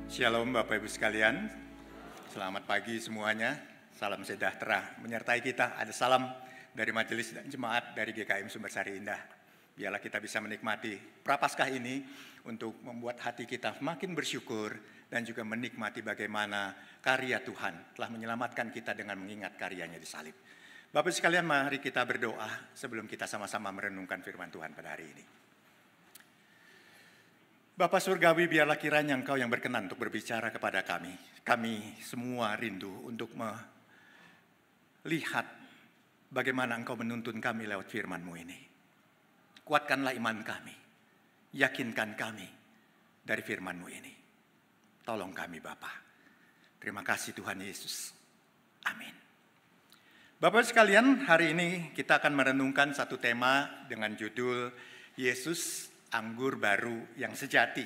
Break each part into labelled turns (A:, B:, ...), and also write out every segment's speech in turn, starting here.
A: Shalom Bapak Ibu sekalian, selamat pagi semuanya, salam sejahtera menyertai kita. Ada salam dari majelis dan jemaat dari GKM Sumbersari Indah. Biarlah kita bisa menikmati Prapaskah ini untuk membuat hati kita makin bersyukur dan juga menikmati bagaimana karya Tuhan telah menyelamatkan kita dengan mengingat karyanya di salib. Bapak Ibu sekalian, mari kita berdoa sebelum kita sama-sama merenungkan firman Tuhan pada hari ini. Bapa Surgawi, biarlah kiranya Engkau yang berkenan untuk berbicara kepada kami. Kami semua rindu untuk melihat bagaimana Engkau menuntun kami lewat firman-Mu ini. Kuatkanlah iman kami, yakinkan kami dari firman-Mu ini. Tolong kami Bapa. Terima kasih Tuhan Yesus. Amin. Bapak sekalian, hari ini kita akan merenungkan satu tema dengan judul Yesus Anggur Baru yang Sejati.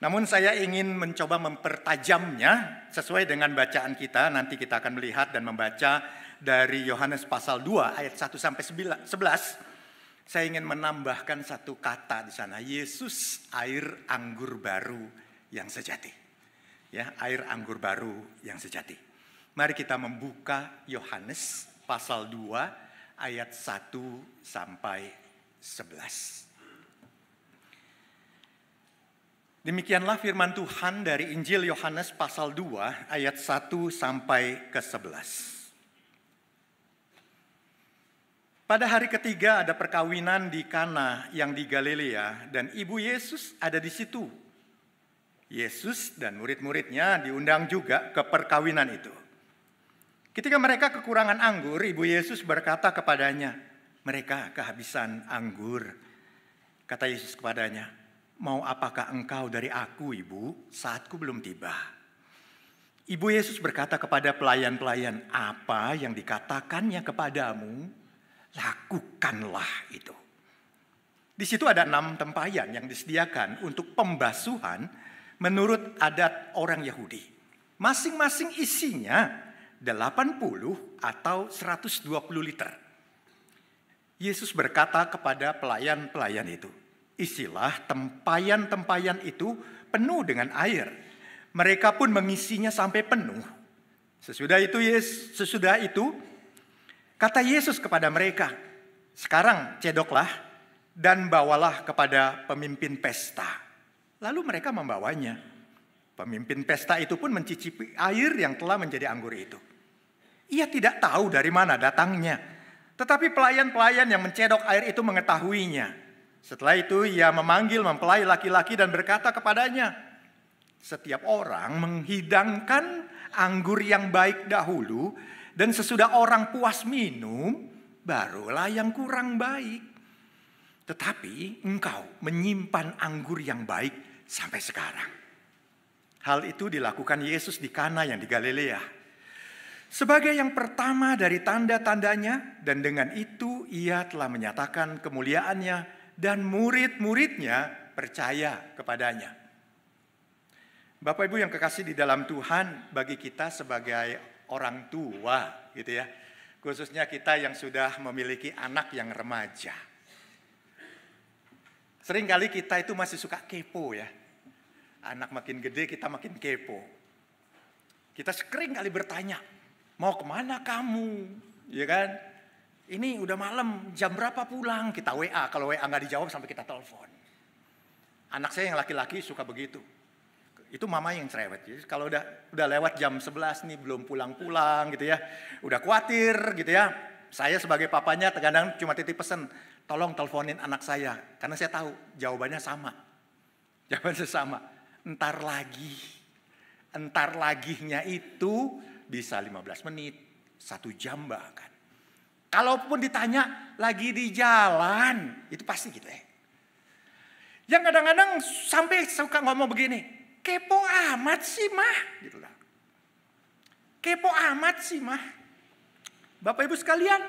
A: Namun saya ingin mencoba mempertajamnya sesuai dengan bacaan kita. Nanti kita akan melihat dan membaca dari Yohanes pasal 2 ayat 1 sampai 11. Saya ingin menambahkan satu kata di sana, Yesus air anggur baru yang sejati. Ya, air anggur baru yang sejati. Mari kita membuka Yohanes pasal 2 ayat 1 sampai 11. Demikianlah firman Tuhan dari Injil Yohanes pasal 2 ayat 1 sampai ke 11. Pada hari ketiga ada perkawinan di Kana yang di Galilea dan ibu Yesus ada di situ. Yesus dan murid-muridnya diundang juga ke perkawinan itu. Ketika mereka kekurangan anggur, ibu Yesus berkata kepadanya, "Mereka kehabisan anggur." Kata Yesus kepadanya, "Mau apakah engkau dari aku, Ibu? Saatku belum tiba." Ibu Yesus berkata kepada pelayan-pelayan, "Apa yang dikatakannya kepadamu, lakukanlah itu." Di situ ada 6 tempayan yang disediakan untuk pembasuhan menurut adat orang Yahudi. Masing-masing isinya 80 atau 120 liter. Yesus berkata kepada pelayan-pelayan itu, "Isilah tempayan-tempayan itu penuh dengan air." Mereka pun mengisinya sampai penuh. Sesudah itu, kata Yesus kepada mereka, "Sekarang cedoklah dan bawalah kepada pemimpin pesta." Lalu mereka membawanya. Pemimpin pesta itu pun mencicipi air yang telah menjadi anggur itu. Ia tidak tahu dari mana datangnya, tetapi pelayan-pelayan yang mencedok air itu mengetahuinya. Setelah itu ia memanggil mempelai laki-laki dan berkata kepadanya, "Setiap orang menghidangkan anggur yang baik dahulu, dan sesudah orang puas minum, barulah yang kurang baik. Tetapi engkau menyimpan anggur yang baik sampai sekarang." Hal itu dilakukan Yesus di Kana yang di Galilea sebagai yang pertama dari tanda-tandanya, dan dengan itu ia telah menyatakan kemuliaannya dan murid-muridnya percaya kepadanya. Bapak Ibu yang kekasih di dalam Tuhan, bagi kita sebagai orang tua gitu ya, khususnya kita yang sudah memiliki anak yang remaja, seringkali kita itu masih suka kepo ya. Anak makin gede kita makin kepo. Kita sering kali bertanya, "Mau kemana kamu?" Ya kan? "Ini udah malam, jam berapa pulang?" Kita WA, kalau WA nggak dijawab sampai kita telepon. Anak saya yang laki-laki suka begitu. Itu mama yang cerewet. Jadi kalau udah lewat jam 11 nih belum pulang-pulang gitu ya. Udah khawatir gitu ya. Saya sebagai papanya terkadang cuma titip pesan, "Tolong teleponin anak saya." Karena saya tahu jawabannya sama. Jawabannya sama. Entar laginya itu bisa 15 menit, 1 jam bahkan. Kalaupun ditanya lagi di jalan, itu pasti gitu ya. Yang kadang-kadang sampai suka ngomong begini, "Kepo amat sih mah." Gitu lah. Kepo amat sih mah. Bapak Ibu sekalian,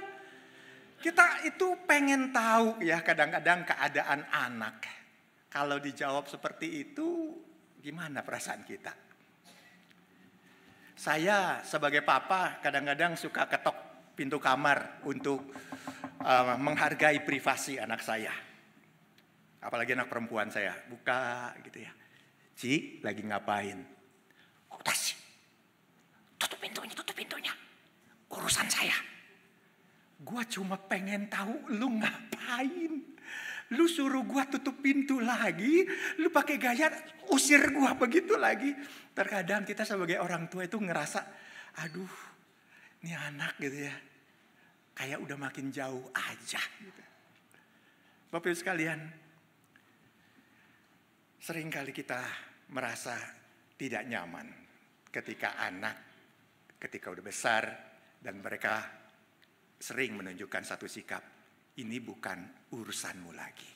A: kita itu pengen tahu ya kadang-kadang keadaan anak. Kalau dijawab seperti itu, gimana perasaan kita? Saya sebagai papa kadang-kadang suka ketok pintu kamar untuk menghargai privasi anak saya. Apalagi anak perempuan saya, buka gitu ya. Ci, lagi ngapain? Udah sih, tutup pintunya. Urusan saya. Gua cuma pengen tahu lu ngapain. Lu suruh gua tutup pintu lagi, lu pakai gaya usir gua begitu lagi. Terkadang kita sebagai orang tua itu ngerasa, aduh, ini anak gitu ya, kayak udah makin jauh aja. Gitu. Bapak Ibu sekalian, seringkali kita merasa tidak nyaman ketika udah besar dan mereka sering menunjukkan satu sikap, ini bukan urusanmu lagi,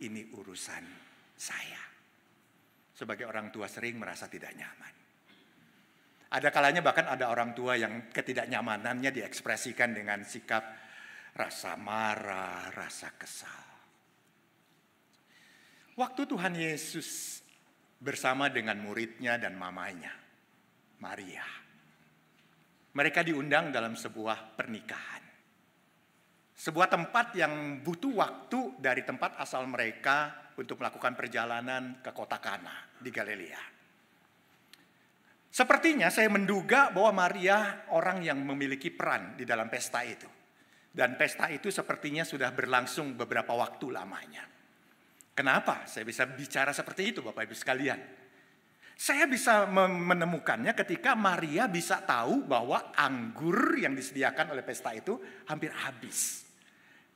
A: ini urusan saya. Sebagai orang tua sering merasa tidak nyaman. Ada kalanya bahkan ada orang tua yang ketidaknyamanannya diekspresikan dengan sikap rasa marah, rasa kesal. Waktu Tuhan Yesus bersama dengan muridnya dan mamanya, Maria, mereka diundang dalam sebuah pernikahan. Sebuah tempat yang butuh waktu dari tempat asal mereka untuk melakukan perjalanan ke kota Kana di Galilea. Sepertinya saya menduga bahwa Maria orang yang memiliki peran di dalam pesta itu. Dan pesta itu sepertinya sudah berlangsung beberapa waktu lamanya. Kenapa saya bisa bicara seperti itu Bapak Ibu sekalian? Saya bisa menemukannya ketika Maria bisa tahu bahwa anggur yang disediakan oleh pesta itu hampir habis.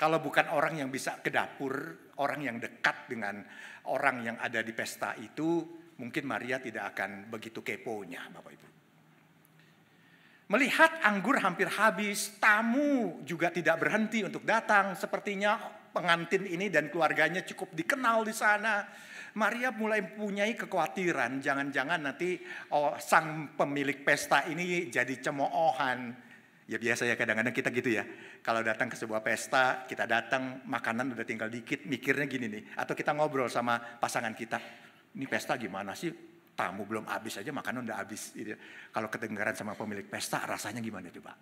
A: Kalau bukan orang yang bisa ke dapur, orang yang dekat dengan orang yang ada di pesta itu, mungkin Maria tidak akan begitu keponya Bapak Ibu. Melihat anggur hampir habis, tamu juga tidak berhenti untuk datang. Sepertinya pengantin ini dan keluarganya cukup dikenal di sana. Maria mulai mempunyai kekhawatiran, jangan-jangan nanti sang pemilik pesta ini jadi cemoohan. Ya biasa ya kadang-kadang kita gitu ya. Kalau datang ke sebuah pesta, kita datang makanan udah tinggal dikit, mikirnya gini nih. Atau kita ngobrol sama pasangan kita, ini pesta gimana sih? Tamu belum habis aja makanan udah habis. Gitu. Kalau kedengaran sama pemilik pesta rasanya gimana coba?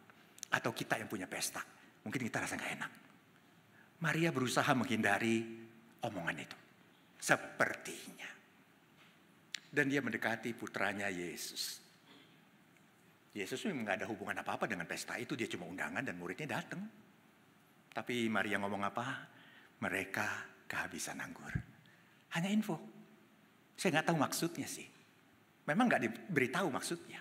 A: Atau kita yang punya pesta, mungkin kita rasa gak enak. Maria berusaha menghindari omongan itu. Sepertinya. Dan dia mendekati putranya Yesus. Yesus memang gak ada hubungan apa-apa dengan pesta itu. Dia cuma undangan dan muridnya datang. Tapi Maria ngomong apa? Mereka kehabisan anggur. Hanya info. Saya gak tahu maksudnya sih. Memang gak diberitahu maksudnya.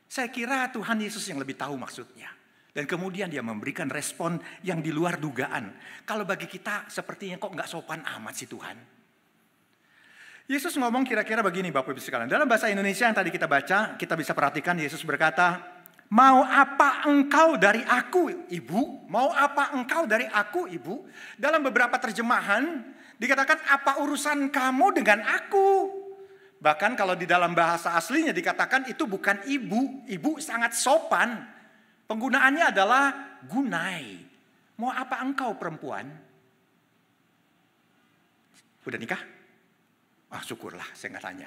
A: Saya kira Tuhan Yesus yang lebih tahu maksudnya. Dan kemudian dia memberikan respon yang di luar dugaan. Kalau bagi kita sepertinya kok gak sopan amat sih Tuhan. Yesus ngomong kira-kira begini Bapak Ibu sekalian. Dalam bahasa Indonesia yang tadi kita baca, kita bisa perhatikan Yesus berkata, mau apa engkau dari aku ibu? Mau apa engkau dari aku ibu? Dalam beberapa terjemahan dikatakan apa urusan kamu dengan aku? Bahkan kalau di dalam bahasa aslinya dikatakan itu bukan ibu. Ibu sangat sopan. Penggunaannya adalah gunai. Mau apa engkau perempuan? Udah nikah? Ah syukurlah saya nggak tanya.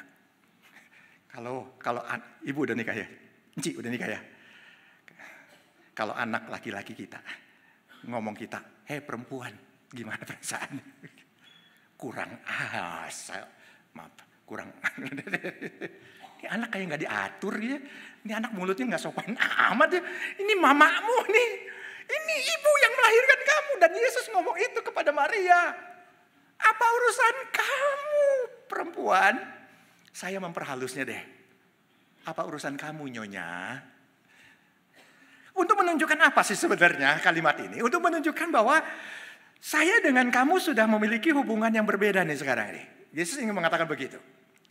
A: Kalau ibu udah nikah ya? Enci udah nikah ya? Kalau anak laki-laki kita ngomong kita, hei perempuan gimana perasaan? Kurang asal, maaf kurang. Ini anak kayak nggak diatur ya. Ini anak mulutnya nggak sopan amat ya. Ini mamamu nih. Ini ibu yang melahirkan kamu. Dan Yesus ngomong itu kepada Maria. Apa urusan kamu perempuan? Saya memperhalusnya deh. Apa urusan kamu nyonya? Untuk menunjukkan apa sih sebenarnya kalimat ini? Untuk menunjukkan bahwa saya dengan kamu sudah memiliki hubungan yang berbeda nih sekarang ini. Yesus ingin mengatakan begitu.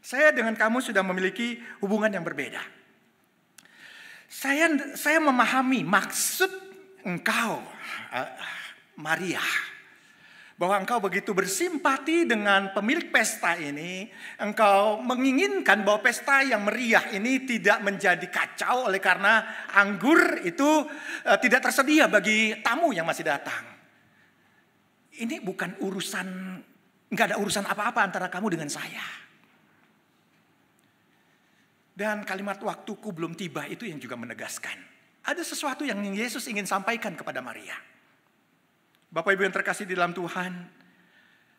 A: Saya dengan kamu sudah memiliki hubungan yang berbeda. Saya memahami maksud engkau, Maria. Bahwa engkau begitu bersimpati dengan pemilik pesta ini. Engkau menginginkan bahwa pesta yang meriah ini tidak menjadi kacau oleh karena anggur itu tidak tersedia bagi tamu yang masih datang. Ini bukan urusan, nggak ada urusan apa-apa antara kamu dengan saya. Dan kalimat waktuku belum tiba itu yang juga menegaskan. Ada sesuatu yang Yesus ingin sampaikan kepada Maria. Bapak Ibu yang terkasih di dalam Tuhan,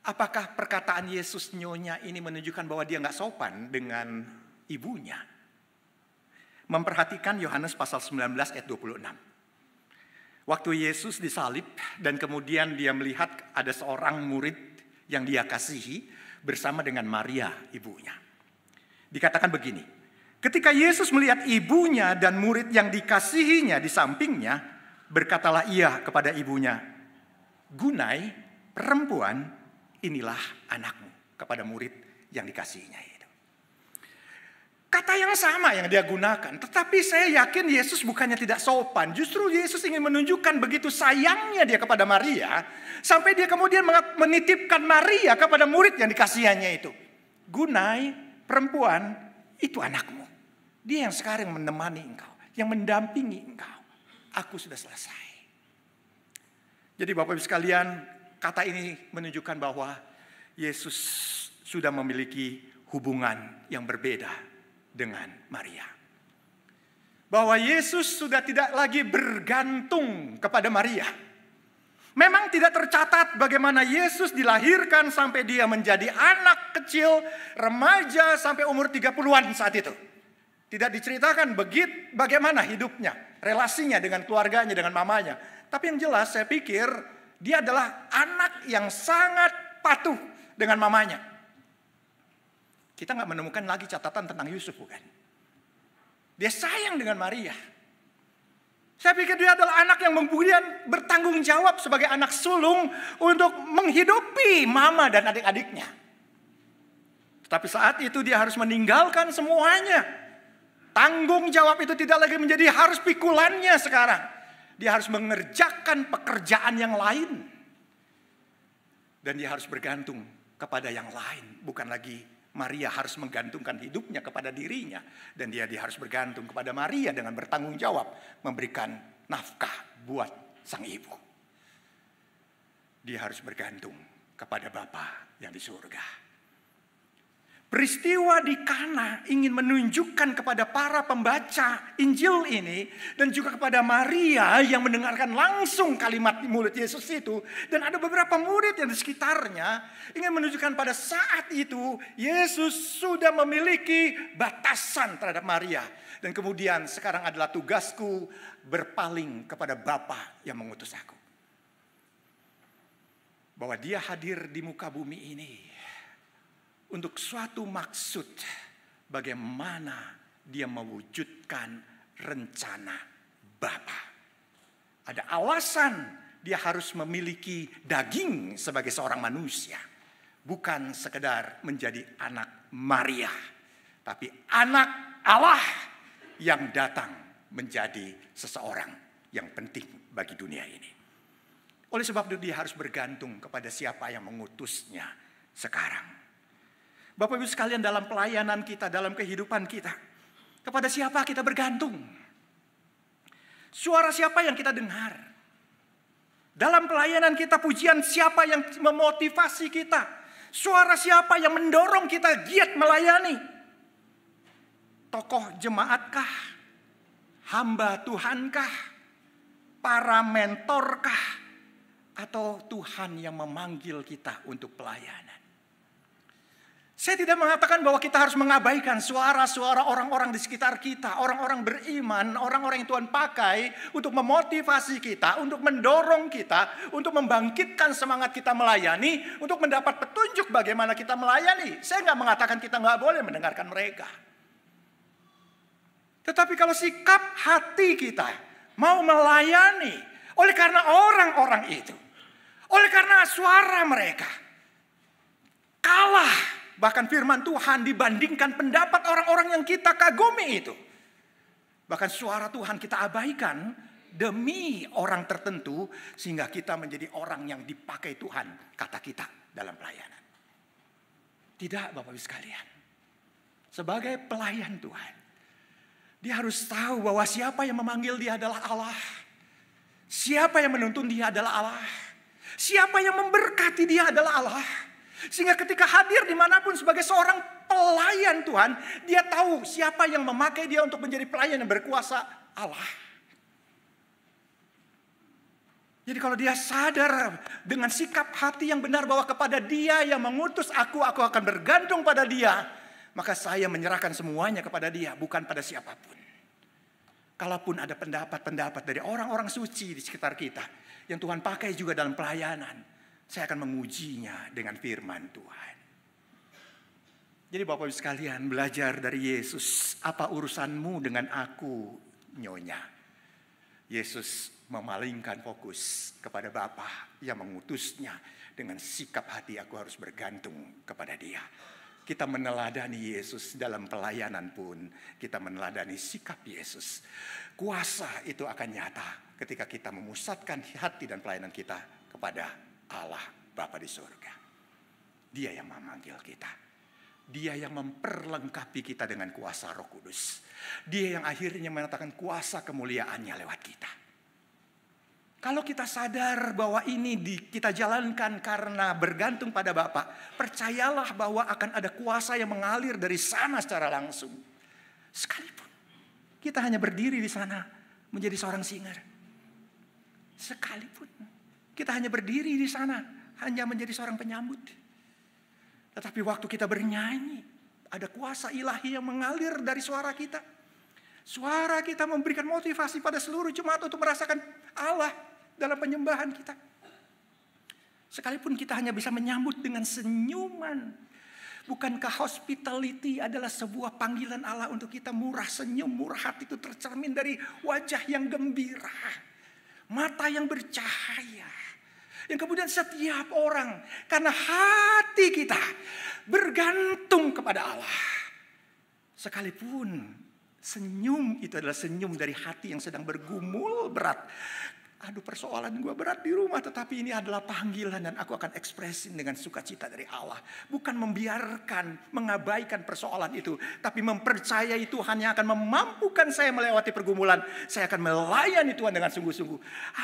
A: Apakah perkataan Yesus nyonya ini menunjukkan bahwa dia nggak sopan dengan ibunya? Memperhatikan Yohanes pasal 19 ayat 26. Waktu Yesus disalib dan kemudian dia melihat ada seorang murid yang dia kasihi bersama dengan Maria ibunya. Dikatakan begini, ketika Yesus melihat ibunya dan murid yang dikasihinya di sampingnya, berkatalah ia kepada ibunya, "Gunai, perempuan, inilah anakmu," kepada murid yang dikasihinya itu. Kata yang sama yang dia gunakan, tetapi saya yakin Yesus bukannya tidak sopan. Justru Yesus ingin menunjukkan begitu sayangnya dia kepada Maria, sampai dia kemudian menitipkan Maria kepada murid yang dikasihannya itu. "Gunai, perempuan, itu anakmu. Dia yang sekarang menemani engkau, yang mendampingi engkau. Aku sudah selesai." Jadi Bapak Ibu sekalian, kata ini menunjukkan bahwa Yesus sudah memiliki hubungan yang berbeda dengan Maria. Bahwa Yesus sudah tidak lagi bergantung kepada Maria. Memang tidak tercatat bagaimana Yesus dilahirkan sampai dia menjadi anak kecil, remaja sampai umur 30-an saat itu. Tidak diceritakan bagaimana hidupnya, relasinya dengan keluarganya, dengan mamanya. Tapi yang jelas saya pikir dia adalah anak yang sangat patuh dengan mamanya. Kita nggak menemukan lagi catatan tentang Yusuf, bukan? Dia sayang dengan Maria. Saya pikir dia adalah anak yang kemudian bertanggung jawab sebagai anak sulung untuk menghidupi mama dan adik-adiknya. Tetapi saat itu dia harus meninggalkan semuanya. Tanggung jawab itu tidak lagi menjadi harus pikulannya sekarang. Dia harus mengerjakan pekerjaan yang lain. Dan dia harus bergantung kepada yang lain, bukan lagi Maria harus menggantungkan hidupnya kepada dirinya. Dan dia harus bergantung kepada Maria dengan bertanggung jawab memberikan nafkah buat sang ibu. Dia harus bergantung kepada Bapa yang di surga. Peristiwa di Kana ingin menunjukkan kepada para pembaca Injil ini dan juga kepada Maria yang mendengarkan langsung kalimat di mulut Yesus itu, dan ada beberapa murid yang di sekitarnya, ingin menunjukkan pada saat itu Yesus sudah memiliki batasan terhadap Maria, dan kemudian sekarang adalah tugasku berpaling kepada Bapa yang mengutus aku. Bahwa dia hadir di muka bumi ini untuk suatu maksud, bagaimana dia mewujudkan rencana Bapa. Ada alasan dia harus memiliki daging sebagai seorang manusia. Bukan sekedar menjadi anak Maria, tapi anak Allah yang datang menjadi seseorang yang penting bagi dunia ini. Oleh sebab itu dia harus bergantung kepada siapa yang mengutusnya sekarang. Bapak Ibu sekalian, dalam pelayanan kita, dalam kehidupan kita, kepada siapa kita bergantung? Suara siapa yang kita dengar? Dalam pelayanan kita, pujian siapa yang memotivasi kita? Suara siapa yang mendorong kita giat melayani? Tokoh jemaatkah? Hamba Tuhankah? Para mentorkah? Atau Tuhan yang memanggil kita untuk pelayanan? Saya tidak mengatakan bahwa kita harus mengabaikan suara-suara orang-orang di sekitar kita, orang-orang beriman, orang-orang yang Tuhan pakai untuk memotivasi kita, untuk mendorong kita, untuk membangkitkan semangat kita melayani, untuk mendapat petunjuk bagaimana kita melayani. Saya nggak mengatakan kita nggak boleh mendengarkan mereka. Tetapi kalau sikap hati kita mau melayani, oleh karena orang-orang itu, oleh karena suara mereka kalah, bahkan firman Tuhan dibandingkan pendapat orang-orang yang kita kagumi itu. Bahkan suara Tuhan kita abaikan demi orang tertentu, sehingga kita menjadi orang yang dipakai Tuhan, kata kita dalam pelayanan. Tidak, Bapak Ibu sekalian. Sebagai pelayan Tuhan, dia harus tahu bahwa siapa yang memanggil dia adalah Allah. Siapa yang menuntun dia adalah Allah. Siapa yang memberkati dia adalah Allah. Sehingga ketika hadir dimanapun sebagai seorang pelayan Tuhan, dia tahu siapa yang memakai dia untuk menjadi pelayan yang berkuasa, Allah. Jadi kalau dia sadar dengan sikap hati yang benar bahwa kepada Dia yang mengutus aku akan bergantung pada Dia, maka saya menyerahkan semuanya kepada Dia, bukan pada siapapun. Kalaupun ada pendapat-pendapat dari orang-orang suci di sekitar kita yang Tuhan pakai juga dalam pelayanan, saya akan mengujinya dengan firman Tuhan. Jadi Bapak Ibu sekalian, belajar dari Yesus. Apa urusanmu dengan aku, Nyonya? Yesus memalingkan fokus kepada Bapa yang mengutusnya. Dengan sikap hati aku harus bergantung kepada Dia. Kita meneladani Yesus dalam pelayanan pun. Kita meneladani sikap Yesus. Kuasa itu akan nyata ketika kita memusatkan hati dan pelayanan kita kepada Allah Bapa di surga. Dia yang memanggil kita. Dia yang memperlengkapi kita dengan kuasa Roh Kudus. Dia yang akhirnya menyatakan kuasa kemuliaannya lewat kita. Kalau kita sadar bahwa ini kita jalankan karena bergantung pada Bapa, percayalah bahwa akan ada kuasa yang mengalir dari sana secara langsung. Sekalipun kita hanya berdiri di sana menjadi seorang singer. Sekalipun kita hanya berdiri di sana hanya menjadi seorang penyambut. Tetapi waktu kita bernyanyi, ada kuasa ilahi yang mengalir dari suara kita. Suara kita memberikan motivasi pada seluruh jemaat untuk merasakan Allah dalam penyembahan kita. Sekalipun kita hanya bisa menyambut dengan senyuman. Bukankah hospitality adalah sebuah panggilan Allah untuk kita murah senyum, murah hati itu tercermin dari wajah yang gembira. Mata yang bercahaya. Yang kemudian setiap orang karena hati kita bergantung kepada Allah. Sekalipun senyum itu adalah senyum dari hati yang sedang bergumul berat. Aduh, persoalan gue berat di rumah, tetapi ini adalah panggilan dan aku akan ekspresin dengan sukacita dari Allah. Bukan membiarkan, mengabaikan persoalan itu, tapi mempercayai Tuhan yang akan memampukan saya melewati pergumulan. Saya akan melayani Tuhan dengan sungguh-sungguh.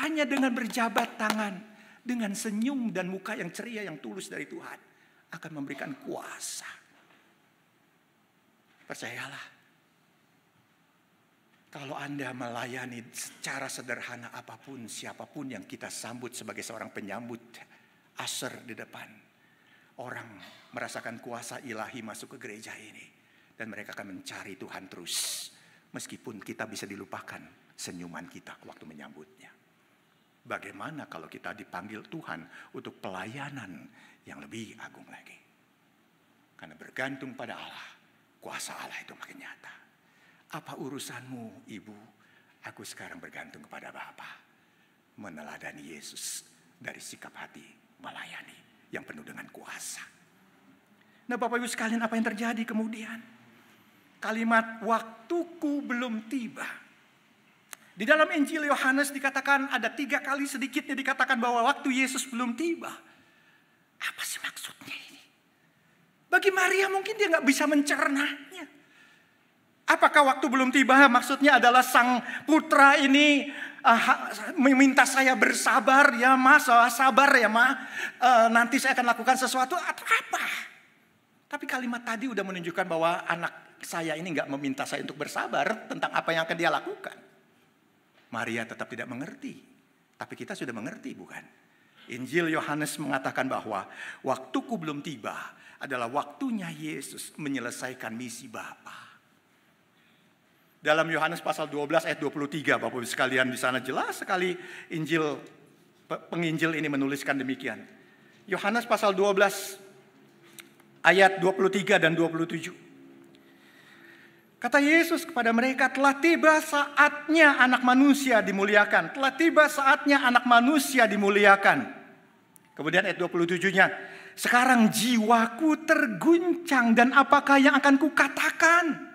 A: Hanya dengan berjabat tangan. Dengan senyum dan muka yang ceria yang tulus dari Tuhan akan memberikan kuasa. Percayalah. Kalau Anda melayani secara sederhana apapun, siapapun yang kita sambut sebagai seorang penyambut usher di depan, orang merasakan kuasa ilahi masuk ke gereja ini. Dan mereka akan mencari Tuhan terus. Meskipun kita bisa dilupakan senyuman kita waktu menyambutnya. Bagaimana kalau kita dipanggil Tuhan untuk pelayanan yang lebih agung lagi? Karena bergantung pada Allah, kuasa Allah itu makin nyata. Apa urusanmu, Ibu? Aku sekarang bergantung kepada Bapa. Meneladani Yesus dari sikap hati melayani yang penuh dengan kuasa. Nah, Bapak Ibu sekalian, apa yang terjadi kemudian? Kalimat waktuku belum tiba. Di dalam Injil Yohanes dikatakan ada 3 kali sedikitnya dikatakan bahwa waktu Yesus belum tiba. Apa sih maksudnya ini? Bagi Maria mungkin dia gak bisa mencernanya. Apakah waktu belum tiba maksudnya adalah sang putra ini meminta saya bersabar ya ma, sabar ya ma, nanti saya akan lakukan sesuatu atau apa? Tapi kalimat tadi udah menunjukkan bahwa anak saya ini gak meminta saya untuk bersabar tentang apa yang akan dia lakukan. Maria tetap tidak mengerti. Tapi kita sudah mengerti, bukan? Injil Yohanes mengatakan bahwa waktuku belum tiba adalah waktunya Yesus menyelesaikan misi Bapa. Dalam Yohanes pasal 12 ayat 23, Bapak Ibu sekalian, di sana jelas sekali penginjil ini menuliskan demikian. Yohanes pasal 12 ayat 23 dan 27. Kata Yesus kepada mereka, telah tiba saatnya anak manusia dimuliakan. Telah tiba saatnya anak manusia dimuliakan. Kemudian ayat 27-nya. Sekarang jiwaku terguncang dan apakah yang akan kukatakan?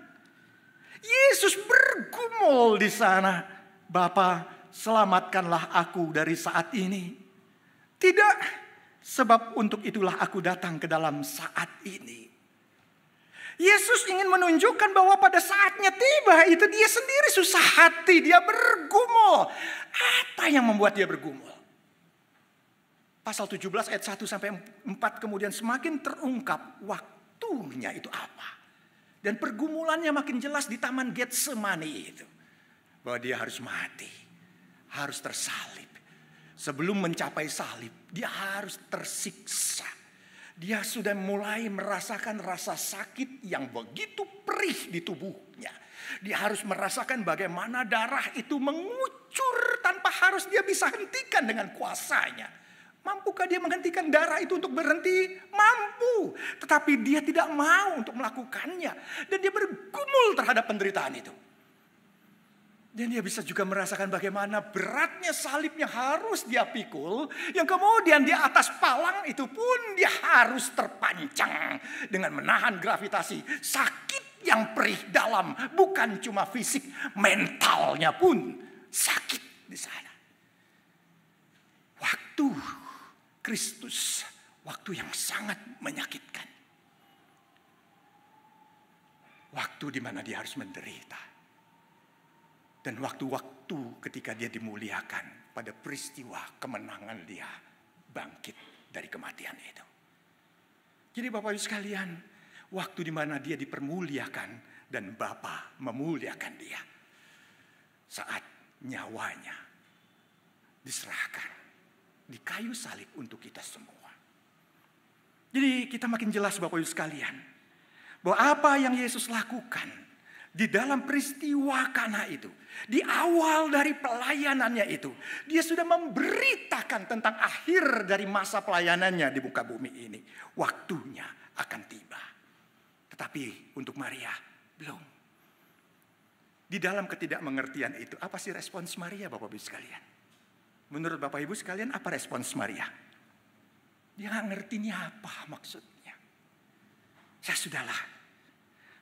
A: Yesus bergumul di sana. Bapa, selamatkanlah aku dari saat ini. Tidak, sebab untuk itulah aku datang ke dalam saat ini. Yesus ingin menunjukkan bahwa pada saatnya tiba itu dia sendiri susah hati. Dia bergumul. Apa yang membuat dia bergumul? Pasal 17 ayat 1 sampai 4 kemudian semakin terungkap waktunya itu apa. Dan pergumulannya makin jelas di Taman Getsemani itu. Bahwa dia harus mati. Harus tersalib. sebelum mencapai salib, dia harus tersiksa. Dia sudah mulai merasakan rasa sakit yang begitu perih di tubuhnya. Dia harus merasakan bagaimana darah itu mengucur tanpa harus dia bisa hentikan dengan kuasanya. Mampukah dia menghentikan darah itu untuk berhenti? Mampu. Tetapi dia tidak mau untuk melakukannya. Dan dia bergumul terhadap penderitaan itu. Dan dia bisa juga merasakan bagaimana beratnya salib yang harus dia pikul. Yang kemudian di atas palang itu pun dia harus terpancang. Dengan menahan gravitasi. Sakit yang perih dalam. Bukan cuma fisik, mentalnya pun sakit di sana. Waktu Kristus, waktu yang sangat menyakitkan. Waktu di mana dia harus menderita. Dan waktu-waktu ketika dia dimuliakan pada peristiwa kemenangan dia bangkit dari kematian itu. Jadi Bapak Ibu sekalian, waktu di mana dia dipermuliakan dan Bapa memuliakan dia. Saat nyawanya diserahkan di kayu salib untuk kita semua. Jadi kita makin jelas Bapak Ibu sekalian, bahwa apa yang Yesus lakukan di dalam peristiwa Kana itu, di awal dari pelayanannya itu, dia sudah memberitakan tentang akhir dari masa pelayanannya di muka bumi ini. Waktunya akan tiba. Tetapi untuk Maria belum. Di dalam ketidakmengertian itu, apa sih respons Maria Bapak Ibu sekalian? Menurut Bapak Ibu sekalian, apa respons Maria? Dia nggak ngerti ini apa maksudnya. Ya sudahlah.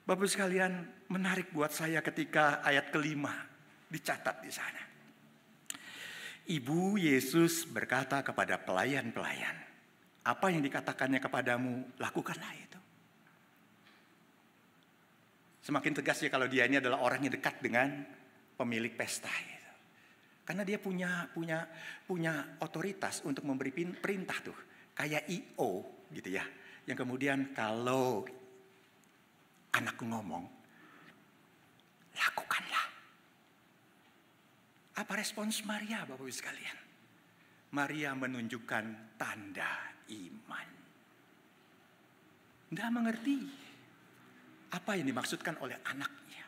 A: Bapak Ibu sekalian, menarik buat saya ketika ayat kelima dicatat di sana. Ibu Yesus berkata kepada pelayan-pelayan, apa yang dikatakannya kepadamu, lakukanlah itu. Semakin tegas ya kalau dia ini adalah orang yang dekat dengan pemilik pesta. Karena dia punya otoritas untuk memberi perintah tuh. Kayak IO gitu ya. Yang kemudian kalau anakku ngomong, lakukanlah. Apa respons Maria Bapak Ibu sekalian? Maria menunjukkan tanda iman. Tidak mengerti apa yang dimaksudkan oleh anaknya.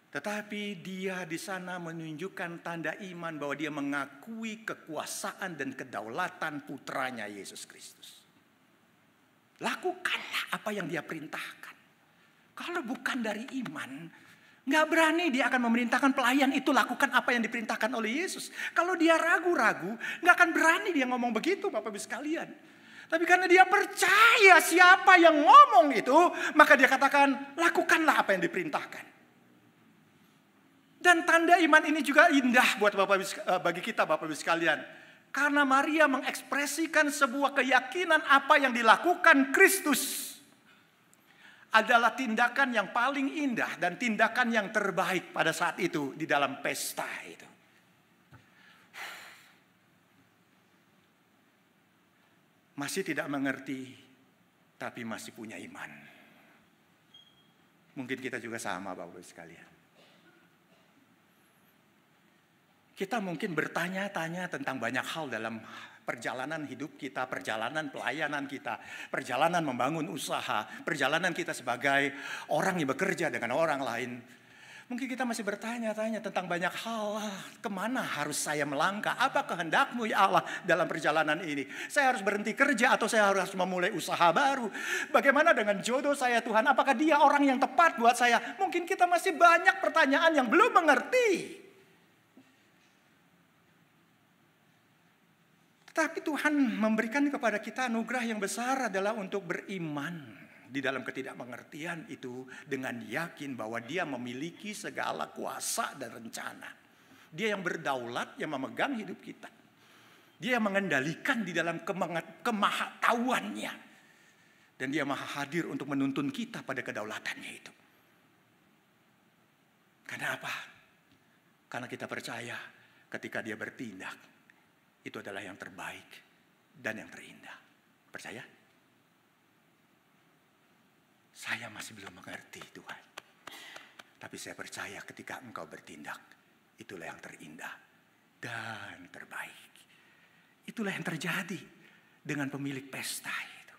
A: Tetapi dia di sana menunjukkan tanda iman bahwa dia mengakui kekuasaan dan kedaulatan putranya Yesus Kristus. Lakukanlah apa yang dia perintahkan. Kalau bukan dari iman, nggak berani dia akan memerintahkan pelayan itu lakukan apa yang diperintahkan oleh Yesus. Kalau dia ragu-ragu, nggak akan berani dia ngomong begitu Bapak Ibu sekalian. Tapi karena dia percaya siapa yang ngomong itu, maka dia katakan lakukanlah apa yang diperintahkan. Dan tanda iman ini juga indah buat bagi kita Bapak Ibu sekalian. Karena Maria mengekspresikan sebuah keyakinan apa yang dilakukan Kristus adalah tindakan yang paling indah dan tindakan yang terbaik pada saat itu di dalam pesta itu. Masih tidak mengerti, tapi masih punya iman. Mungkin kita juga sama Bapak Ibu sekalian. Kita mungkin bertanya-tanya tentang banyak hal dalam perjalanan hidup kita, perjalanan pelayanan kita, perjalanan membangun usaha, perjalanan kita sebagai orang yang bekerja dengan orang lain. Mungkin kita masih bertanya-tanya tentang banyak hal. Kemana harus saya melangkah? Apa kehendak-Mu ya Allah dalam perjalanan ini? Saya harus berhenti kerja atau saya harus memulai usaha baru? Bagaimana dengan jodoh saya Tuhan? Apakah dia orang yang tepat buat saya? Mungkin kita masih banyak pertanyaan yang belum mengerti. Tapi Tuhan memberikan kepada kita anugerah yang besar adalah untuk beriman di dalam ketidakmengertian itu dengan yakin bahwa Dia memiliki segala kuasa dan rencana. Dia yang berdaulat, yang memegang hidup kita. Dia yang mengendalikan di dalam kemahatauannya. Dan Dia maha hadir untuk menuntun kita pada kedaulatannya itu. Karena apa? Karena kita percaya ketika Dia bertindak, itu adalah yang terbaik dan yang terindah. Percaya? Saya masih belum mengerti Tuhan. Tapi saya percaya ketika Engkau bertindak, itulah yang terindah dan terbaik. Itulah yang terjadi dengan pemilik pesta itu.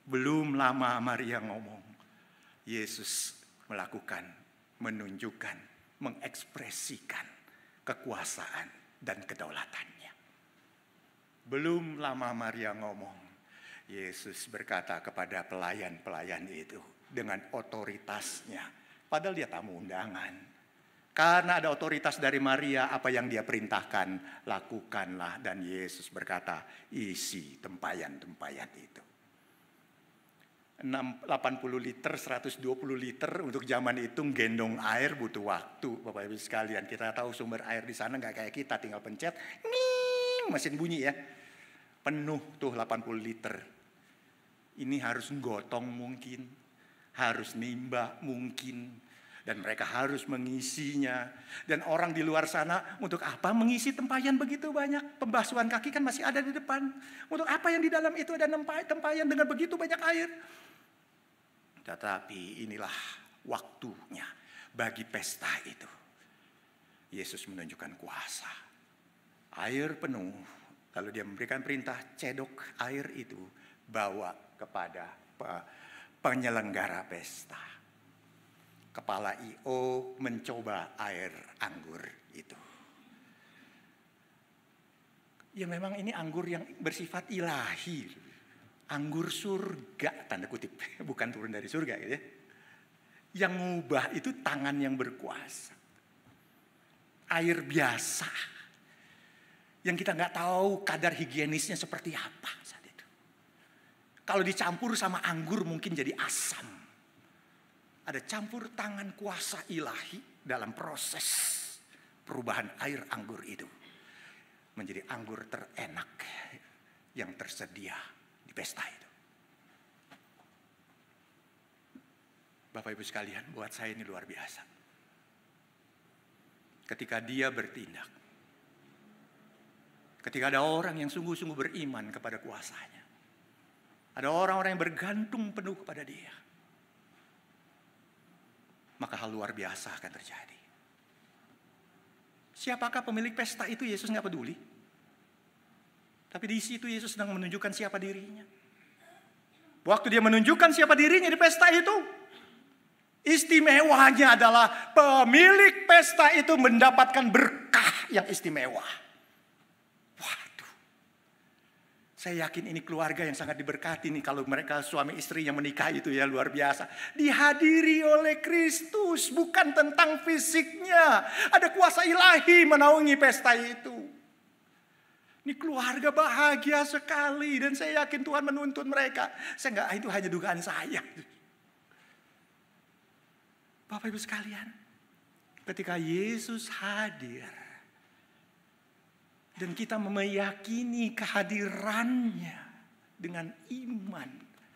A: Belum lama Maria ngomong, Yesus melakukan, menunjukkan, mengekspresikan kekuasaan dan kedaulatannya. Belum lama Maria ngomong, Yesus berkata kepada pelayan-pelayan itu dengan otoritasnya. Padahal dia tamu undangan. Karena ada otoritas dari Maria, apa yang dia perintahkan, lakukanlah. Dan Yesus berkata, isi tempayan-tempayan itu. 80 liter, 120 liter untuk zaman itu gendong air butuh waktu. Bapak Ibu sekalian, kita tahu sumber air di sana nggak kayak kita, tinggal pencet, ning, mesin bunyi ya. Penuh tuh 80 liter. Ini harus gotong mungkin, harus nimba mungkin. Dan mereka harus mengisinya. Dan orang di luar sana, untuk apa mengisi tempayan begitu banyak? Pembasuhan kaki kan masih ada di depan. Untuk apa yang di dalam itu ada tempayan dengan begitu banyak air? Tetapi inilah waktunya bagi pesta itu. Yesus menunjukkan kuasa. Air penuh. Lalu dia memberikan perintah, cedok air itu bawa kepada penyelenggara pesta. Kepala I.O. mencoba air anggur itu. Ya memang ini anggur yang bersifat ilahi. Anggur surga, tanda kutip. Bukan turun dari surga gitu ya. Yang ngubah itu tangan yang berkuasa. Air biasa. Yang kita nggak tahu kadar higienisnya seperti apa saat itu. Kalau dicampur sama anggur mungkin jadi asam. Ada campur tangan kuasa ilahi dalam proses perubahan air anggur itu. Menjadi anggur terenak yang tersedia di pesta itu. Bapak Ibu sekalian, buat saya ini luar biasa. Ketika dia bertindak. Ketika ada orang yang sungguh-sungguh beriman kepada kuasanya. Ada orang-orang yang bergantung penuh kepada dia. Maka hal luar biasa akan terjadi. Siapakah pemilik pesta itu? Yesus nggak peduli. Tapi di situ Yesus sedang menunjukkan siapa dirinya. Waktu dia menunjukkan siapa dirinya di pesta itu, istimewanya adalah pemilik pesta itu mendapatkan berkah yang istimewa. Saya yakin ini keluarga yang sangat diberkati nih kalau mereka suami istri yang menikah itu ya luar biasa. Dihadiri oleh Kristus, bukan tentang fisiknya. Ada kuasa ilahi menaungi pesta itu. Ini keluarga bahagia sekali dan saya yakin Tuhan menuntun mereka. Itu hanya dugaan saya. Bapak Ibu sekalian, ketika Yesus hadir, dan kita meyakini kehadirannya dengan iman,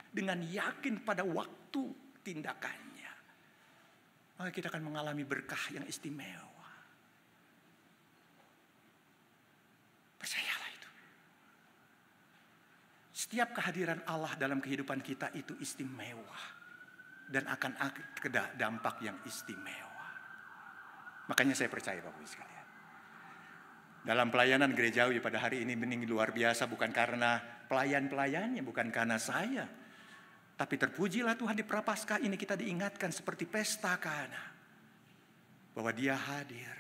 A: dengan yakin pada waktu tindakannya. Maka kita akan mengalami berkah yang istimewa. Percayalah itu. Setiap kehadiran Allah dalam kehidupan kita itu istimewa. Dan akan ada dampak yang istimewa. Makanya saya percaya Bapak Ibu sekalian. Dalam pelayanan gerejawi pada hari ini luar biasa bukan karena pelayan-pelayannya, bukan karena saya. Tapi terpujilah Tuhan di Prapaskah ini kita diingatkan seperti pesta Kana. Bahwa dia hadir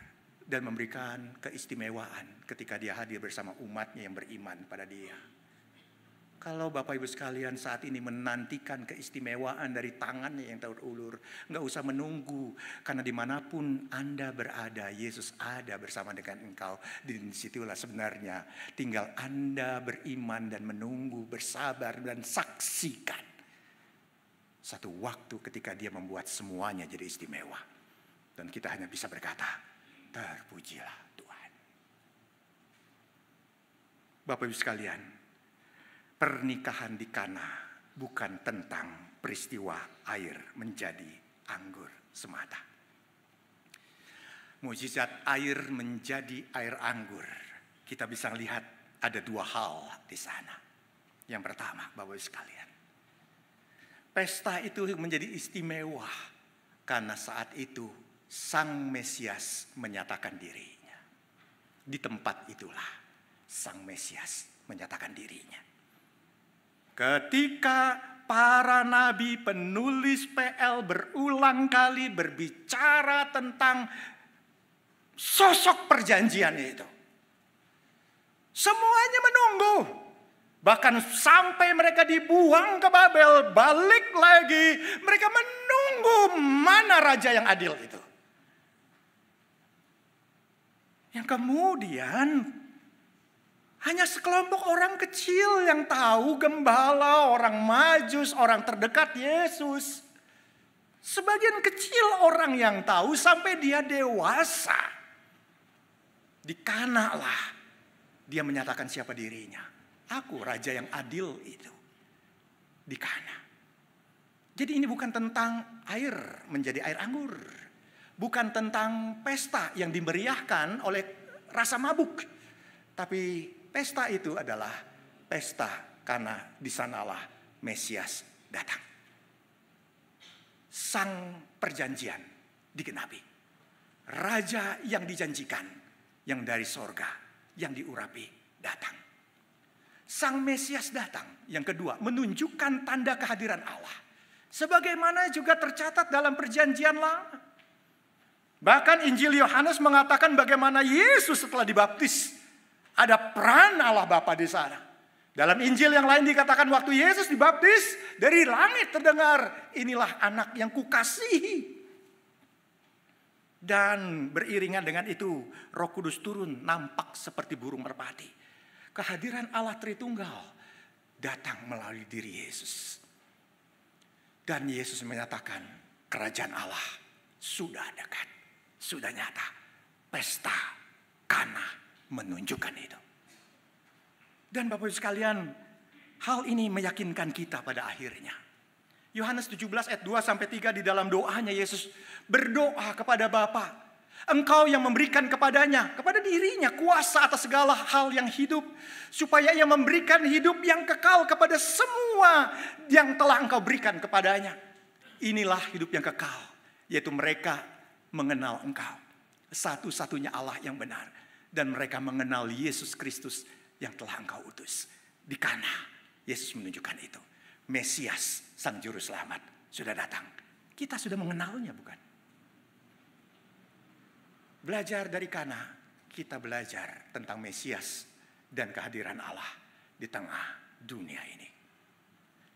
A: dan memberikan keistimewaan ketika dia hadir bersama umatnya yang beriman pada dia. Kalau Bapak Ibu sekalian saat ini menantikan keistimewaan dari tangannya yang terulur, nggak usah menunggu. Karena dimanapun Anda berada, Yesus ada bersama dengan engkau. Di situlah sebenarnya tinggal Anda beriman dan menunggu, bersabar dan saksikan. Satu waktu ketika dia membuat semuanya jadi istimewa. Dan kita hanya bisa berkata, terpujilah Tuhan. Bapak Ibu sekalian, pernikahan di Kana bukan tentang peristiwa air menjadi anggur semata. Mukjizat air menjadi air anggur. Kita bisa lihat ada dua hal di sana. Yang pertama, Bapak Ibu sekalian. Pesta itu menjadi istimewa karena saat itu Sang Mesias menyatakan dirinya. Di tempat itulah Sang Mesias menyatakan dirinya. Ketika para nabi penulis PL berulang kali berbicara tentang sosok perjanjian itu, semuanya menunggu. Bahkan sampai mereka dibuang ke Babel, balik lagi, mereka menunggu mana raja yang adil itu. Yang kemudian hanya sekelompok orang kecil yang tahu, gembala, orang majus, orang terdekat Yesus. Sebagian kecil orang yang tahu sampai dia dewasa. Di Kana lah dia menyatakan siapa dirinya. Aku raja yang adil itu. Di Kana. Jadi ini bukan tentang air menjadi air anggur. Bukan tentang pesta yang dimeriahkan oleh rasa mabuk. Tapi pesta itu adalah pesta karena di sanalah Mesias datang. Sang perjanjian digenapi. Raja yang dijanjikan, yang dari sorga, yang diurapi datang. Sang Mesias datang. Yang kedua, menunjukkan tanda kehadiran Allah. Sebagaimana juga tercatat dalam perjanjian lama. Bahkan Injil Yohanes mengatakan bagaimana Yesus setelah dibaptis, ada peran Allah Bapa di sana. Dalam Injil yang lain dikatakan waktu Yesus dibaptis, dari langit terdengar, inilah anak yang kukasihi. Dan beriringan dengan itu, Roh Kudus turun nampak seperti burung merpati. Kehadiran Allah Tritunggal datang melalui diri Yesus. Dan Yesus menyatakan kerajaan Allah sudah dekat, sudah nyata. Pesta Kana menunjukkan itu. Dan Bapak Ibu sekalian, hal ini meyakinkan kita pada akhirnya. Yohanes 17 ayat 2 sampai 3 di dalam doanya Yesus berdoa kepada Bapa. Engkau yang memberikan kepadanya, kepada dirinya kuasa atas segala hal yang hidup. Supaya ia memberikan hidup yang kekal kepada semua yang telah engkau berikan kepadanya. Inilah hidup yang kekal, yaitu mereka mengenal engkau, satu-satunya Allah yang benar. Dan mereka mengenal Yesus Kristus yang telah engkau utus. Di Kana, Yesus menunjukkan itu. Mesias, Sang Juru Selamat, sudah datang. Kita sudah mengenalnya, bukan? Belajar dari Kana, kita belajar tentang Mesias dan kehadiran Allah di tengah dunia ini.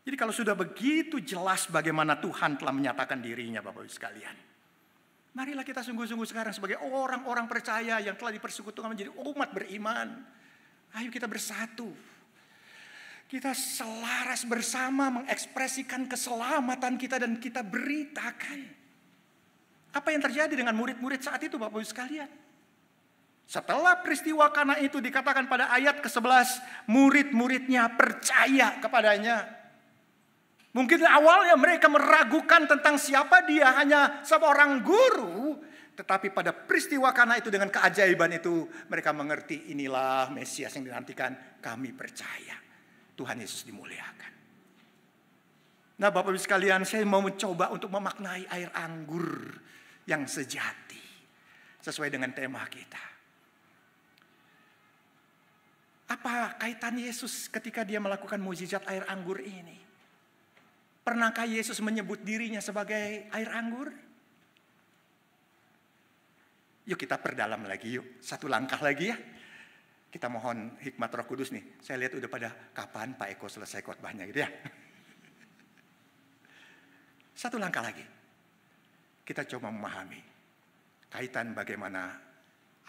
A: Jadi kalau sudah begitu jelas bagaimana Tuhan telah menyatakan dirinya, Bapak Ibu sekalian, marilah kita sungguh-sungguh sekarang sebagai orang-orang percaya yang telah dipersekutukan menjadi umat beriman. Ayo kita bersatu. Kita selaras bersama mengekspresikan keselamatan kita dan kita beritakan. Apa yang terjadi dengan murid-murid saat itu, Bapak Ibu sekalian? Setelah peristiwa Kana itu dikatakan pada ayat ke-11, murid-muridnya percaya kepadanya. Mungkin awalnya mereka meragukan tentang siapa dia, hanya seorang guru. Tetapi pada peristiwa Kana itu dengan keajaiban itu, mereka mengerti inilah Mesias yang dinantikan. Kami percaya. Tuhan Yesus dimuliakan. Nah Bapak Ibu sekalian, saya mau mencoba untuk memaknai air anggur yang sejati. Sesuai dengan tema kita. Apa kaitan Yesus ketika dia melakukan mukjizat air anggur ini? Pernahkah Yesus menyebut dirinya sebagai air anggur? Yuk kita perdalam lagi yuk. Satu langkah lagi ya. Kita mohon hikmat Roh Kudus nih. Saya lihat udah pada kapan Pak Eko selesai khotbahnya gitu ya. Satu langkah lagi. Kita coba memahami kaitan bagaimana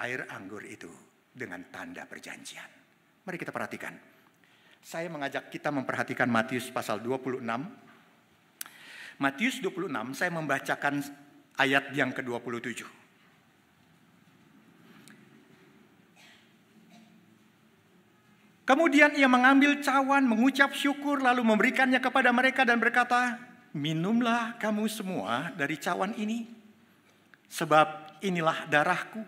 A: air anggur itu dengan tanda perjanjian. Mari kita perhatikan. Saya mengajak kita memperhatikan Matius pasal 26. Matius 26 saya membacakan ayat yang ke-27. Kemudian ia mengambil cawan, mengucap syukur, lalu memberikannya kepada mereka dan berkata, minumlah kamu semua dari cawan ini. Sebab inilah darahku,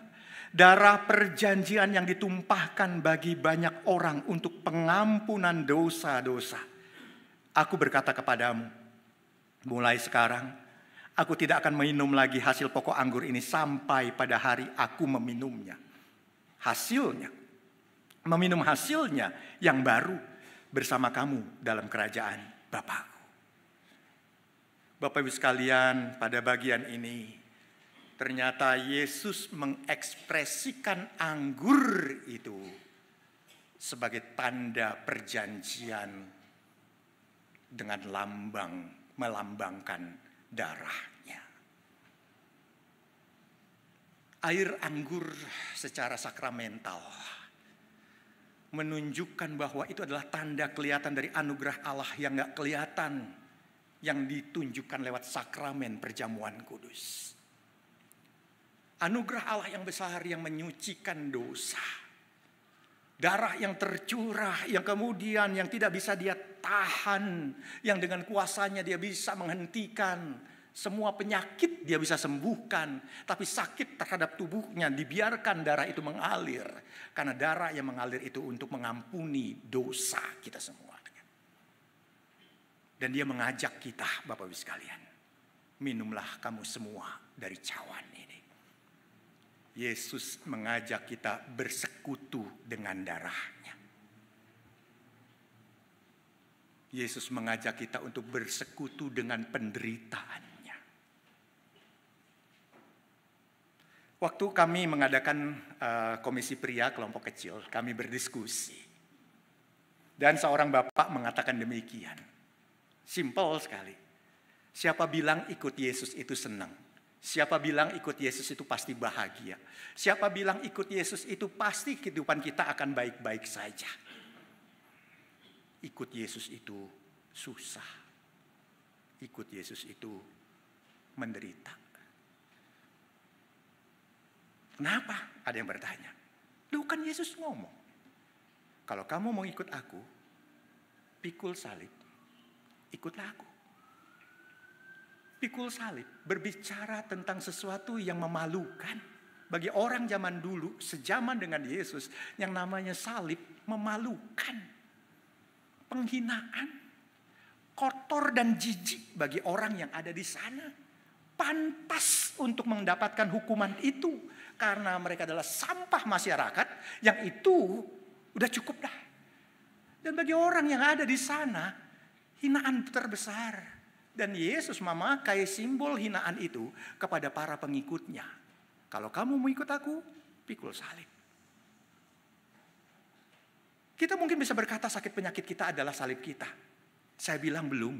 A: darah perjanjian yang ditumpahkan bagi banyak orang untuk pengampunan dosa-dosa. Aku berkata kepadamu, mulai sekarang aku tidak akan minum lagi hasil pokok anggur ini sampai pada hari aku meminumnya. Hasilnya meminum hasilnya yang baru bersama kamu dalam kerajaan Bapakku. Bapak Ibu sekalian, pada bagian ini ternyata Yesus mengekspresikan anggur itu sebagai tanda perjanjian dengan melambangkan darahnya. Air anggur secara sakramental menunjukkan bahwa itu adalah tanda kelihatan dari anugerah Allah yang gak kelihatan, yang ditunjukkan lewat sakramen perjamuan kudus. Anugerah Allah yang besar yang menyucikan dosa. Darah yang tercurah, yang kemudian yang tidak bisa dia tahan, yang dengan kuasanya dia bisa menghentikan semua penyakit, dia bisa sembuhkan. Tapi sakit terhadap tubuhnya dibiarkan darah itu mengalir. Karena darah yang mengalir itu untuk mengampuni dosa kita semuanya. Dan dia mengajak kita, Bapak Ibu sekalian, minumlah kamu semua dari cawan ini. Yesus mengajak kita bersekutu dengan darahnya. Yesus mengajak kita untuk bersekutu dengan penderitaannya. Waktu kami mengadakan komisi pria kelompok kecil, kami berdiskusi. Dan seorang bapak mengatakan demikian. Simple sekali. Siapa bilang ikut Yesus itu senang? Siapa bilang ikut Yesus itu pasti bahagia? Siapa bilang ikut Yesus itu pasti kehidupan kita akan baik-baik saja? Ikut Yesus itu susah. Ikut Yesus itu menderita. Kenapa? Ada yang bertanya. Loh, kan Yesus ngomong, kalau kamu mau ikut aku, pikul salib, ikutlah aku. Pikul salib berbicara tentang sesuatu yang memalukan. Bagi orang zaman dulu, sejaman dengan Yesus, yang namanya salib memalukan. Penghinaan, kotor dan jijik bagi orang yang ada di sana. Pantas untuk mendapatkan hukuman itu. Karena mereka adalah sampah masyarakat yang itu udah cukup dah. Dan bagi orang yang ada di sana, hinaan terbesar. Dan Yesus memakai simbol hinaan itu kepada para pengikutnya. Kalau kamu mau ikut aku, pikul salib. Kita mungkin bisa berkata sakit penyakit kita adalah salib kita. Saya bilang belum.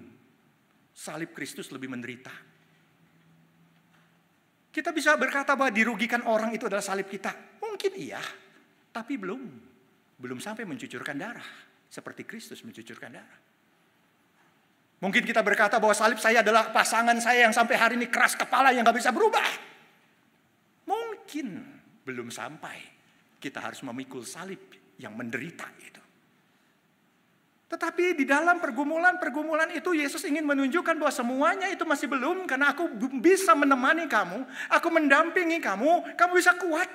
A: Salib Kristus lebih menderita. Kita bisa berkata bahwa dirugikan orang itu adalah salib kita. Mungkin iya, tapi belum. Belum sampai mencucurkan darah. Seperti Kristus mencucurkan darah. Mungkin kita berkata bahwa salib saya adalah pasangan saya yang sampai hari ini keras kepala yang gak bisa berubah. Mungkin belum sampai. Kita harus memikul salib yang menderita itu. Tetapi di dalam pergumulan itu Yesus ingin menunjukkan bahwa semuanya itu masih belum. Karena aku bisa menemani kamu, aku mendampingi kamu, kamu bisa kuat.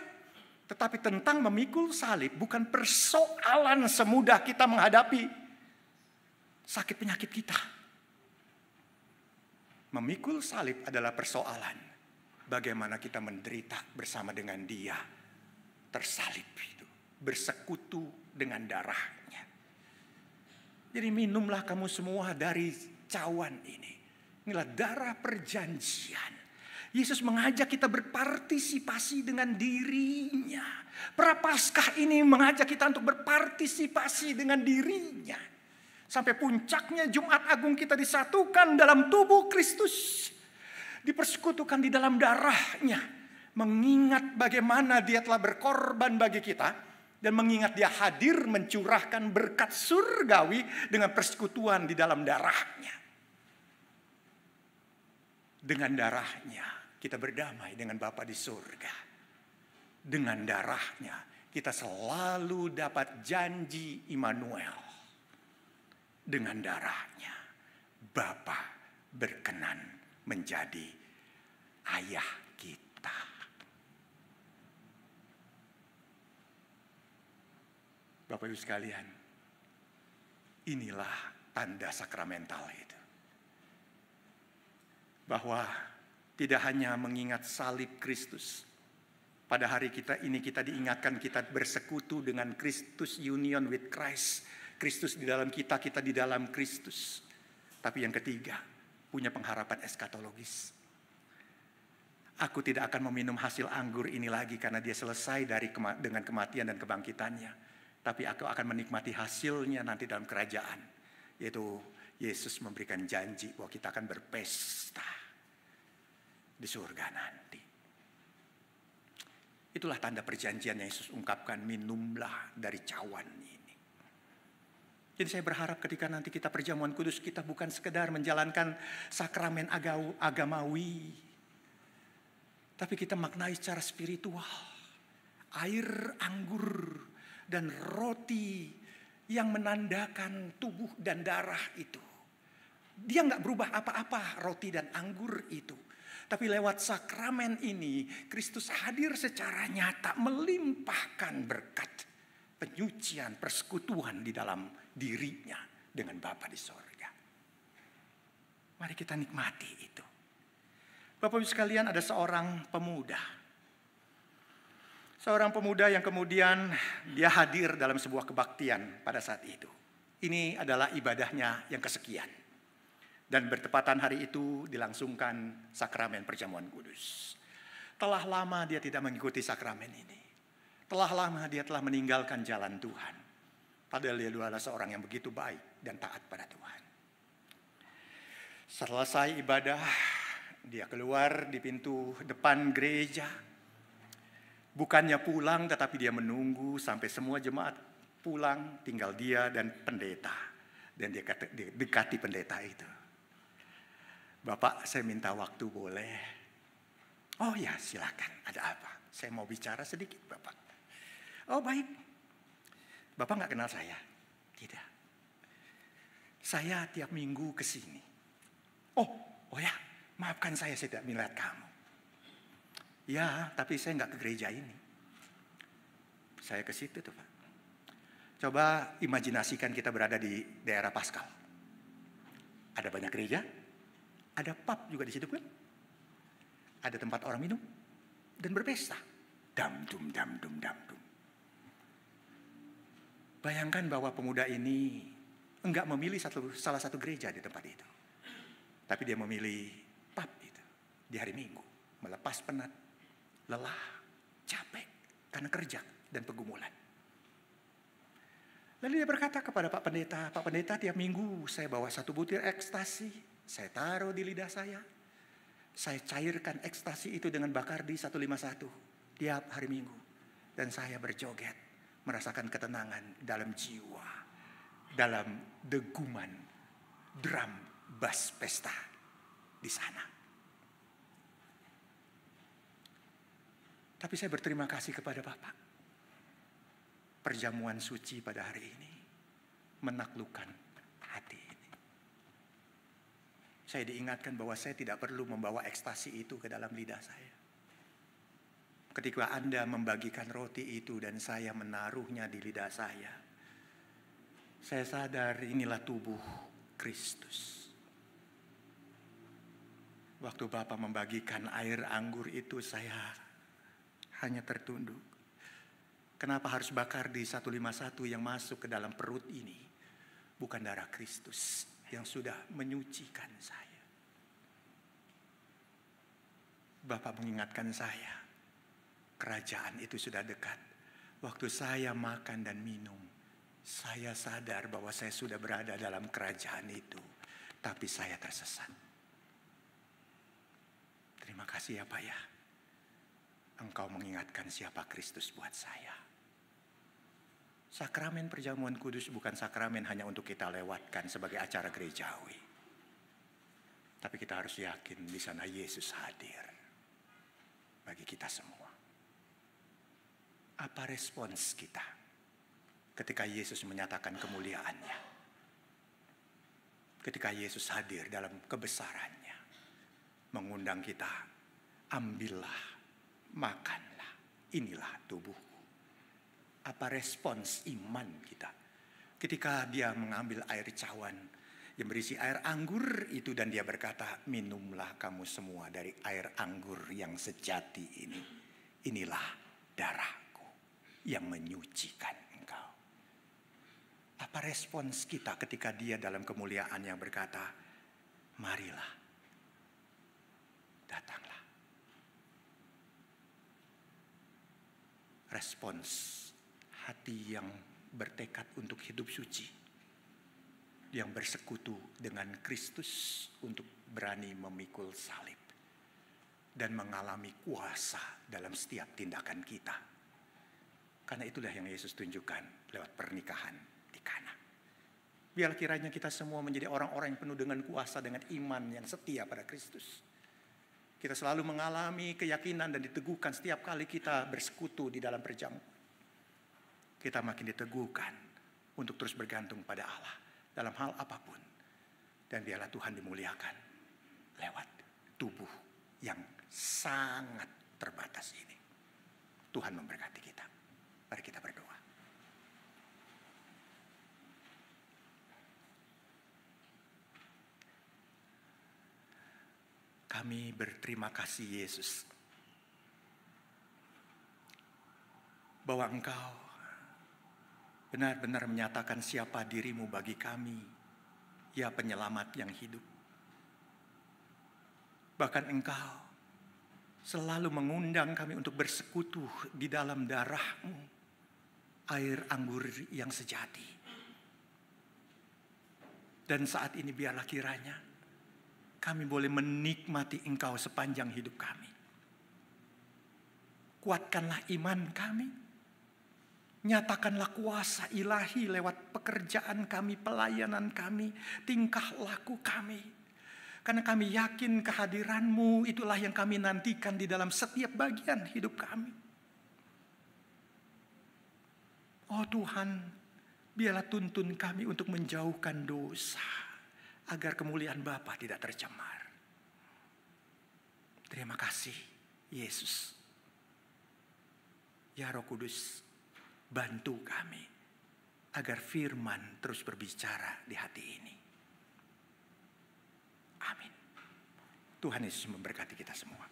A: Tetapi tentang memikul salib bukan persoalan semudah kita menghadapi sakit penyakit kita. Memikul salib adalah persoalan bagaimana kita menderita bersama dengan Dia, tersalib itu, bersekutu dengan darahnya. Jadi minumlah kamu semua dari cawan ini. Inilah darah perjanjian. Yesus mengajak kita berpartisipasi dengan dirinya. Prapaskah ini mengajak kita untuk berpartisipasi dengan dirinya. Sampai puncaknya Jumat Agung kita disatukan dalam tubuh Kristus. Dipersekutukan di dalam darahnya. Mengingat bagaimana Dia telah berkorban bagi kita. Dan mengingat Dia hadir mencurahkan berkat surgawi dengan persekutuan di dalam darahnya. Dengan darahnya kita berdamai dengan Bapa di surga. Dengan darahnya kita selalu dapat janji Immanuel. Dengan darahnya Bapa berkenan menjadi ayah kita. Bapak Ibu sekalian, inilah tanda sakramental itu. Bahwa tidak hanya mengingat salib Kristus Pada hari kita diingatkan kita bersekutu dengan Kristus, union with Christ. Kristus di dalam kita, kita di dalam Kristus. Tapi yang ketiga, punya pengharapan eskatologis. Aku tidak akan meminum hasil anggur ini lagi karena dia selesai dengan kematian dan kebangkitannya. Tapi aku akan menikmati hasilnya nanti dalam kerajaan. Yaitu Yesus memberikan janji bahwa kita akan berpesta di surga nanti. Itulah tanda perjanjian yang Yesus ungkapkan, minumlah dari cawan ini. Jadi saya berharap ketika nanti kita perjamuan kudus, kita bukan sekedar menjalankan sakramen agamawi. Tapi kita maknai secara spiritual. Air anggur dan roti yang menandakan tubuh dan darah itu. Dia nggak berubah apa-apa roti dan anggur itu. Tapi lewat sakramen ini, Kristus hadir secara nyata melimpahkan berkat penyucian, persekutuan di dalam dirinya dengan Bapa di sorga. Mari kita nikmati itu. Bapak Ibu sekalian, ada seorang pemuda. Seorang pemuda yang kemudian dia hadir dalam sebuah kebaktian pada saat itu. Ini adalah ibadahnya yang kesekian. Dan bertepatan hari itu dilangsungkan sakramen perjamuan kudus. Telah lama dia tidak mengikuti sakramen ini. Telah lama dia telah meninggalkan jalan Tuhan. Padahal dia adalah seorang yang begitu baik dan taat pada Tuhan. Selesai ibadah, dia keluar di pintu depan gereja. Bukannya pulang, tetapi dia menunggu sampai semua jemaat pulang. Tinggal dia dan pendeta. Dan dia dekati pendeta itu. Bapak, saya minta waktu boleh? Oh ya, silakan. Ada apa? Saya mau bicara sedikit, Bapak. Oh baik. Bapak nggak kenal saya? Tidak. Saya tiap minggu ke sini. Oh ya. Maafkan saya tidak melihat kamu. Ya, tapi saya nggak ke gereja ini. Saya ke situ tuh, Pak. Coba imajinasikan kita berada di daerah Paskal. Ada banyak gereja. Ada pub juga di situ kan? Ada tempat orang minum dan berpesta. Dam-dum, dam-dum, dam-dum. Bayangkan bahwa pemuda ini enggak memilih salah satu gereja di tempat itu. Tapi dia memilih pub itu di hari Minggu. Melepas penat, lelah, capek karena kerja dan pergumulan. Lalu dia berkata kepada Pak Pendeta, tiap minggu saya bawa 1 butir ekstasi. Saya taruh di lidah saya. Saya cairkan ekstasi itu dengan Bacardi 151 tiap hari Minggu. Dan saya berjoget, merasakan ketenangan dalam jiwa, dalam deguman drum bass pesta di sana. Tapi saya berterima kasih kepada Bapak. Perjamuan suci pada hari ini menaklukkan hati ini. Saya diingatkan bahwa saya tidak perlu membawa ekstasi itu ke dalam lidah saya. Ketika Anda membagikan roti itu dan saya menaruhnya di lidah saya sadar inilah tubuh Kristus. Waktu Bapak membagikan air anggur itu saya hanya tertunduk. Kenapa harus Bacardi 151 yang masuk ke dalam perut ini? Bukan darah Kristus yang sudah menyucikan saya. Bapak mengingatkan saya, kerajaan itu sudah dekat. Waktu saya makan dan minum, saya sadar bahwa saya sudah berada dalam kerajaan itu. Tapi saya tersesat. Terima kasih ya Pak ya. Engkau mengingatkan siapa Kristus buat saya. Sakramen perjamuan kudus bukan sakramen hanya untuk kita lewatkan sebagai acara gerejawi. Tapi kita harus yakin di sana Yesus hadir bagi kita semua. Apa respons kita ketika Yesus menyatakan kemuliaannya? Ketika Yesus hadir dalam kebesarannya, mengundang kita, ambillah, makanlah, inilah tubuhku. Apa respons iman kita ketika dia mengambil air cawan yang berisi air anggur itu dan dia berkata, minumlah kamu semua dari air anggur yang sejati ini. Inilah darahku yang menyucikan engkau. Apa respons kita ketika dia dalam kemuliaan yang berkata, marilah, datanglah. Respons hati yang bertekad untuk hidup suci, yang bersekutu dengan Kristus untuk berani memikul salib dan mengalami kuasa dalam setiap tindakan kita. Karena itulah yang Yesus tunjukkan lewat pernikahan di Kana. Biar kiranya kita semua menjadi orang-orang yang penuh dengan kuasa, dengan iman yang setia pada Kristus. Kita selalu mengalami keyakinan dan diteguhkan setiap kali kita bersekutu di dalam perjamuan. Kita makin diteguhkan untuk terus bergantung pada Allah dalam hal apapun. Dan biarlah Tuhan dimuliakan lewat tubuh yang sangat terbatas ini. Tuhan memberkati kita. Mari kita berdoa. Kami berterima kasih Yesus, bahwa Engkau benar-benar menyatakan siapa dirimu bagi kami, ya penyelamat yang hidup. Bahkan Engkau selalu mengundang kami untuk bersekutu di dalam darah-Mu, air anggur yang sejati. Dan saat ini biarlah kiranya kami boleh menikmati Engkau sepanjang hidup kami. Kuatkanlah iman kami. Nyatakanlah kuasa ilahi lewat pekerjaan kami, pelayanan kami, tingkah laku kami. Karena kami yakin kehadiran-Mu itulah yang kami nantikan di dalam setiap bagian hidup kami. Oh Tuhan, biarlah tuntun kami untuk menjauhkan dosa, agar kemuliaan Bapa tidak tercemar. Terima kasih Yesus. Ya Roh Kudus, bantu kami agar firman terus berbicara di hati ini. Amin. Tuhan Yesus memberkati kita semua.